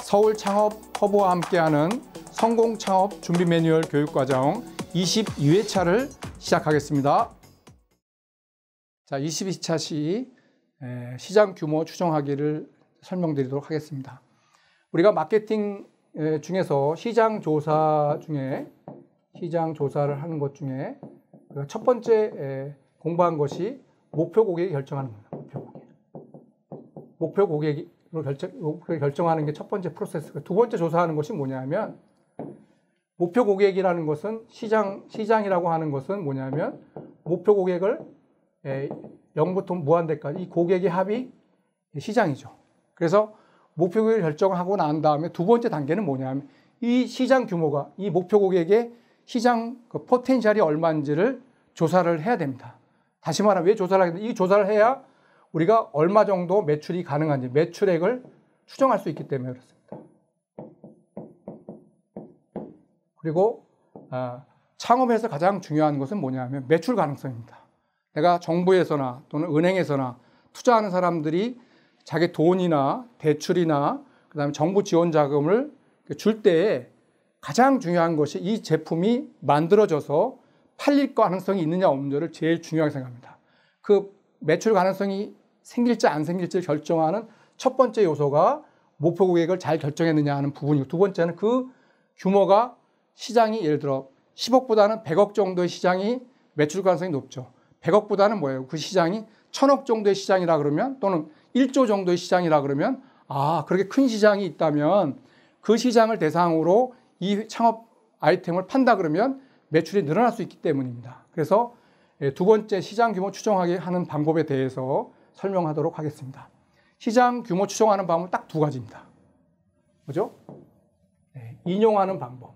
서울 창업 허브와 함께하는 성공 창업 준비 매뉴얼 교육과정 22회차를 시작하겠습니다. 자, 22차 시장 규모 추정하기를 설명드리도록 하겠습니다. 우리가 마케팅 중에서 시장 조사를 하는 것 중에 첫 번째 공부한 것이 목표 고객이 결정하는 겁니다. 목표 고객으로 결정하는 게 첫 번째 프로세스고, 두 번째 조사하는 것이 뭐냐면, 목표 고객이라는 것은 시장이라고 하는 것은 뭐냐면, 목표 고객을 0부터 무한대까지 이 고객의 합이 시장이죠. 그래서 목표 고객을 결정하고 난 다음에 두 번째 단계는 뭐냐면, 이 시장 규모가, 이 목표 고객의 시장 포텐셜이 얼마인지를 조사를 해야 됩니다. 다시 말하면 왜 조사를 하겠냐? 이 조사를 해야 우리가 얼마 정도 매출이 가능한지, 매출액을 추정할 수 있기 때문에 그렇습니다. 그리고 창업에서 가장 중요한 것은 뭐냐면 매출 가능성입니다. 내가 정부에서나 또는 은행에서나 투자하는 사람들이 자기 돈이나 대출이나 그다음에 정부 지원 자금을 줄 때에 가장 중요한 것이 이 제품이 만들어져서 팔릴 가능성이 있느냐 없느냐를 제일 중요하게 생각합니다. 그 매출 가능성이 생길지 안 생길지를 결정하는 첫 번째 요소가 목표 고객을 잘 결정했느냐 하는 부분이고, 두 번째는 그 규모가 시장이 예를 들어 10억보다는 100억 정도의 시장이 매출 가능성이 높죠. 100억보다는 뭐예요? 그 시장이 1000억 정도의 시장이라 그러면, 또는 1조 정도의 시장이라 그러면, 그렇게 큰 시장이 있다면 그 시장을 대상으로 이 창업 아이템을 판다 그러면 매출이 늘어날 수 있기 때문입니다. 그래서 두 번째 시장 규모 추정하기 하는 방법에 대해서 설명하도록 하겠습니다. 시장 규모 추정하는 방법은 딱 두 가지입니다. 뭐죠? 인용하는 방법.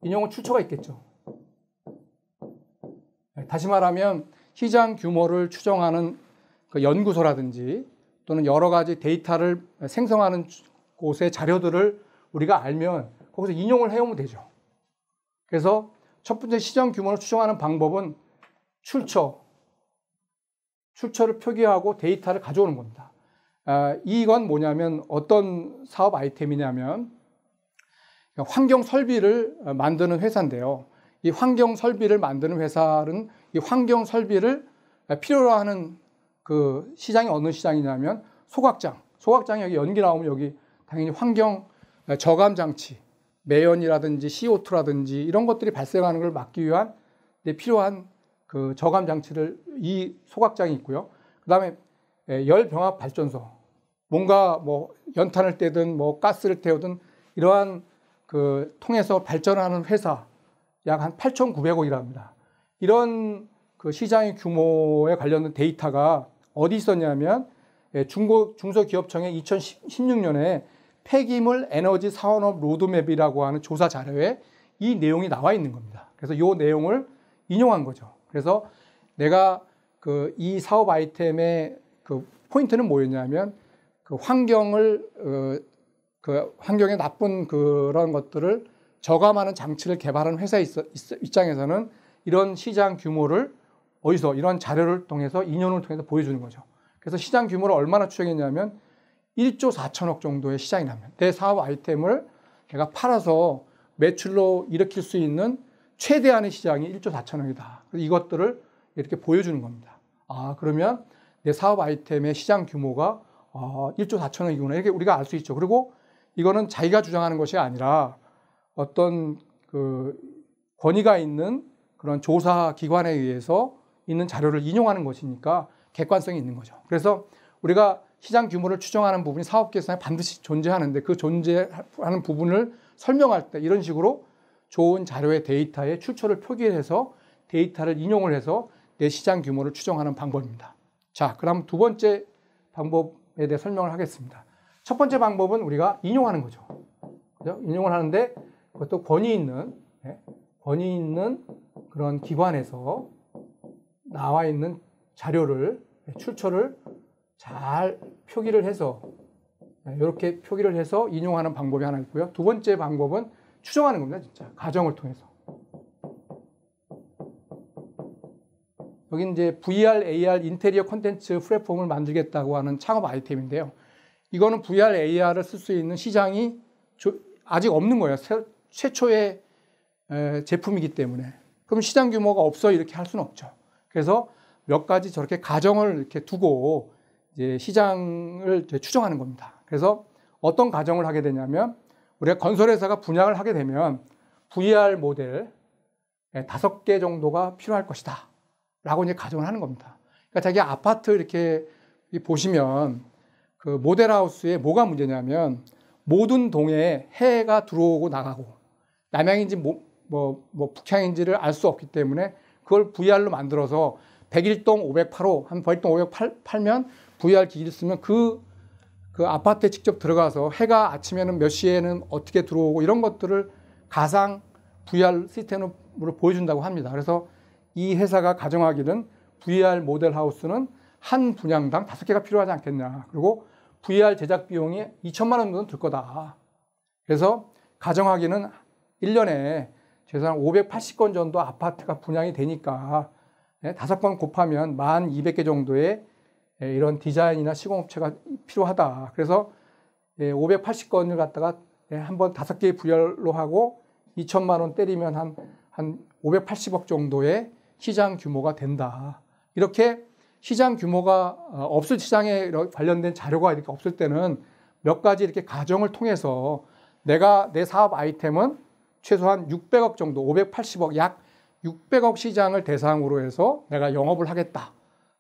인용은 출처가 있겠죠. 다시 말하면 시장 규모를 추정하는 그 연구소라든지 또는 여러 가지 데이터를 생성하는 곳의 자료들을 우리가 알면 거기서 인용을 해오면 되죠. 그래서 첫 번째 시장 규모를 추정하는 방법은 출처를 표기하고 데이터를 가져오는 겁니다. 이건 뭐냐면 어떤 사업 아이템이냐면 환경 설비를 만드는 회사인데요. 이 환경 설비를 만드는 회사는 이 환경 설비를 필요로 하는 그 시장이 어느 시장이냐면 소각장. 소각장이 여기 연기 나오면 여기 당연히 환경 저감 장치, 매연이라든지 CO2라든지 이런 것들이 발생하는 걸 막기 위한 필요한 그 저감 장치를 이 소각장이 있고요. 그다음에 열 병합 발전소, 뭔가 뭐 연탄을 떼든 뭐 가스를 태우든 이러한 그 통해서 발전하는 회사 약 한 8,900억이라 합니다. 이런 그 시장의 규모에 관련된 데이터가 어디 있었냐면 중소기업청의 2016년에 폐기물 에너지 산업 로드맵이라고 하는 조사 자료에 이 내용이 나와 있는 겁니다. 그래서 이 내용을 인용한 거죠. 그래서 내가 이 사업 아이템의 그 포인트는 뭐였냐면 그 환경에 나쁜 그런 것들을 저감하는 장치를 개발하는 회사 입장에서는 이런 시장 규모를 이런 자료를 통해서 인용을 통해서 보여주는 거죠. 그래서 시장 규모를 얼마나 추정했냐면 1조 4천억 정도의 시장이 나면 내 사업 아이템을 내가 팔아서 매출로 일으킬 수 있는 최대한의 시장이 1조 4천억이다. 그래서 이것들을 이렇게 보여주는 겁니다. 그러면 내 사업 아이템의 시장 규모가 1조 4천억이구나. 이렇게 우리가 알 수 있죠. 그리고 이거는 자기가 주장하는 것이 아니라 어떤 그 권위가 있는 그런 조사 기관에 의해서 있는 자료를 인용하는 것이니까 객관성이 있는 거죠. 그래서 우리가 시장 규모를 추정하는 부분이 사업 계산에 반드시 존재하는데 그 존재하는 부분을 설명할 때 이런 식으로 좋은 자료의 데이터에 출처를 표기해서 데이터를 인용을 해서 내 시장 규모를 추정하는 방법입니다. 자, 그럼 두 번째 방법에 대해 설명을 하겠습니다. 첫 번째 방법은 우리가 인용하는 거죠. 그죠? 인용을 하는데 그것도 권위 있는 그런 기관에서 나와 있는 자료를, 출처를 잘 표기를 해서 이렇게 표기를 해서 인용하는 방법이 하나 있고요. 두 번째 방법은 추정하는 겁니다. 진짜 가정을 통해서. 여기 이제 VR, AR 인테리어 콘텐츠 플랫폼을 만들겠다고 하는 창업 아이템인데요. 이거는 VR, AR을 쓸 수 있는 시장이 아직 없는 거예요. 최초의 제품이기 때문에. 그럼 시장 규모가 없어 이렇게 할 수는 없죠. 그래서 몇 가지 저렇게 가정을 이렇게 두고 이제 시장을 추정하는 겁니다. 그래서 어떤 가정을 하게 되냐면 우리가 건설회사가 분양을 하게 되면 VR 모델 5개 정도가 필요할 것이다 라고 이제 가정을 하는 겁니다. 그러니까 자기 아파트 이렇게 보시면 그 모델하우스에 뭐가 문제냐면 모든 동에 해가 들어오고 나가고 남향인지 북향인지를 알 수 없기 때문에 그걸 VR로 만들어서 101동 508호, 한 101동 508면 VR 기기를 쓰면 그 아파트에 직접 들어가서 해가 아침에는 몇 시에는 어떻게 들어오고 이런 것들을 가상 VR 시스템으로 보여준다고 합니다. 그래서 이 회사가 가정하기는 VR 모델 하우스는 한 분양당 5개가 필요하지 않겠냐. 그리고 VR 제작 비용이 2천만 원 정도 들 거다. 그래서 가정하기는 1년에 최소한 580건 정도 아파트가 분양이 되니까 5건 곱하면 1,200개 정도의 이런 디자인이나 시공업체가 필요하다. 그래서 580건을 갖다가 한번 5개의 VR로 하고 2천만 원 때리면 한 580억 정도의 시장 규모가 된다. 이렇게 시장 규모가 없을 시장에 관련된 자료가 이렇게 없을 때는 몇 가지 이렇게 가정을 통해서 내 사업 아이템은 최소한 600억 정도, 580억, 약 600억 시장을 대상으로 해서 내가 영업을 하겠다.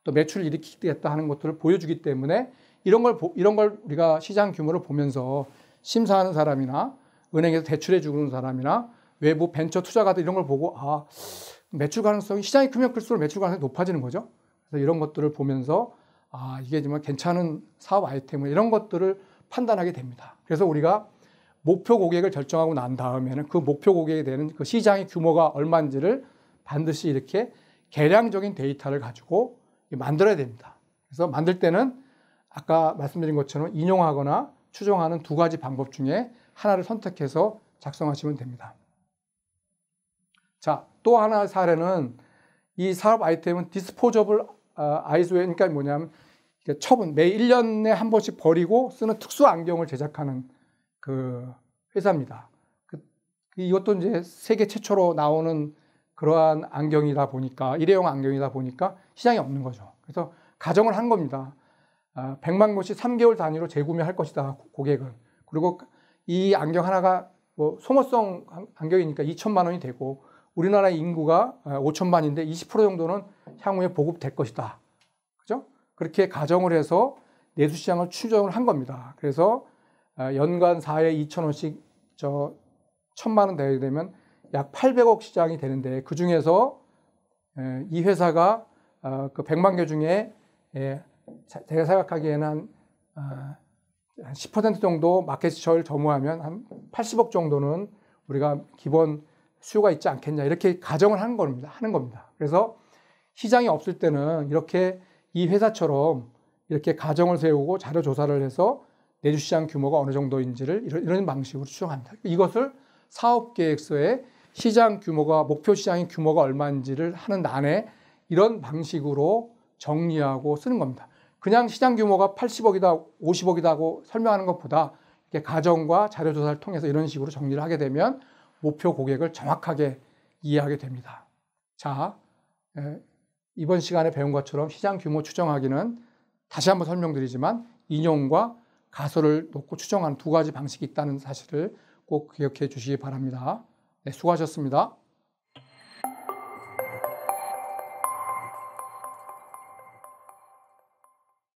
또 매출을 일으키겠다 하는 것들을 보여주기 때문에 이런 걸 우리가 시장 규모를 보면서 심사하는 사람이나 은행에서 대출해 주는 사람이나 외부 벤처 투자가들 이런 걸 보고 매출 가능성이 시장이 크면 클수록 매출 가능성이 높아지는 거죠. 그래서 이런 것들을 보면서 이게 정말 괜찮은 사업 아이템을 이런 것들을 판단하게 됩니다. 그래서 우리가 목표 고객을 결정하고 난 다음에는 그 목표 고객이 되는 그 시장의 규모가 얼마인지를 반드시 이렇게 계량적인 데이터를 가지고 만들어야 됩니다. 그래서 만들 때는 아까 말씀드린 것처럼 인용하거나 추정하는 2가지 방법 중에 하나를 선택해서 작성하시면 됩니다. 자, 또 하나의 사례는 이 사업 아이템은 디스포저블 아이즈웨어, 그러니까 뭐냐면 처분, 매 1년에 한 번씩 버리고 쓰는 특수 안경을 제작하는 그 회사입니다. 이것도 이제 세계 최초로 나오는 그러한 안경이다 보니까, 일회용 안경이다 보니까 시장이 없는 거죠. 그래서 가정을 한 겁니다. 100만 원씩 3개월 단위로 재구매할 것이다, 고객은. 그리고 이 안경 하나가 소모성 안경이니까 2천만 원이 되고, 우리나라 인구가 5천만인데 20% 정도는 향후에 보급될 것이다. 그죠? 그렇게 가정을 해서 내수시장을 추정을 한 겁니다. 그래서 연간 4회 2천 원씩 1,000만 원 되게 되면 약 800억 시장이 되는데, 그 중에서 이 회사가 그 100만 개 중에 제가 생각하기에는 한 10% 정도 마켓시어를 점유하면 한 80억 정도는 우리가 기본 수요가 있지 않겠냐, 이렇게 가정을 하는 겁니다. 그래서 시장이 없을 때는 이렇게 이 회사처럼 이렇게 가정을 세우고 자료 조사를 해서 내주시장 규모가 어느 정도인지를 이런 방식으로 추정합니다. 이것을 사업계획서에 시장 규모가, 목표 시장의 규모가 얼마인지를 하는 난에 이런 방식으로 정리하고 쓰는 겁니다. 그냥 시장 규모가 80억이다, 50억이다 하고 설명하는 것보다 이렇게 가정과 자료 조사를 통해서 이런 식으로 정리를 하게 되면 목표 고객을 정확하게 이해하게 됩니다. 자, 이번 시간에 배운 것처럼 시장 규모 추정하기는 다시 한번 설명드리지만 인용과 가설을 놓고 추정하는 2가지 방식이 있다는 사실을 꼭 기억해 주시기 바랍니다. 네, 수고하셨습니다.